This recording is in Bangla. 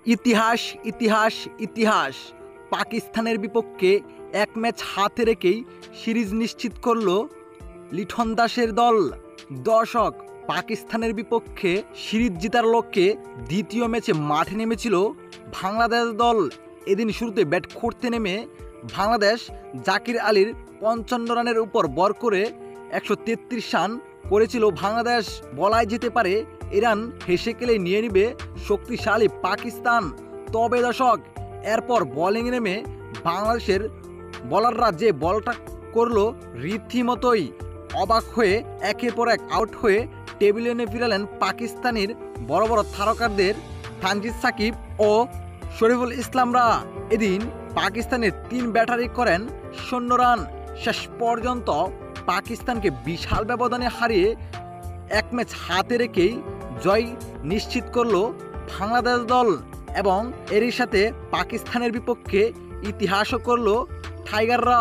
ইতিহাস ইতিহাস ইতিহাস পাকিস্তানের বিপক্ষে এক ম্যাচ হাতে রেখেই সিরিজ নিশ্চিত করল লিটন দাসের দল। দর্শক, পাকিস্তানের বিপক্ষে সিরিজ জেতার লক্ষ্যে দ্বিতীয় ম্যাচে মাঠে নেমেছিল বাংলাদেশ দল। এদিন শুরুতে ব্যাট করতে নেমে বাংলাদেশ জাকির আলীর 55 রানের উপর ভর করে 133 রান করেছিল বাংলাদেশ। বলাই যেতে পারে এই রান হেসে খেলে নিয়ে নিবে শক্তিশালী পাকিস্তান। তবে দর্শক, এরপর বোলিং নেমে বাংলাদেশের বোলাররা যে বলটা করলো রীতিমতোই অবাক হয়ে একের পর এক আউট হয়ে টেবিলে এনে ফিরালেন পাকিস্তানের বড় বড় তারকাদের তানজিদ সাকিব ও শরীফুল ইসলামরা। এদিন পাকিস্তানের 3 ব্যাটারি করেন 0 রান। শেষ পর্যন্ত পাকিস্তানকে বিশাল ব্যবধানে হারিয়ে এক ম্যাচ হাতে রেখেই জয় নিশ্চিত করল বাংলাদেশ দল এবং এরই সাথে পাকিস্তানের বিপক্ষে ইতিহাসও করল টাইগাররা।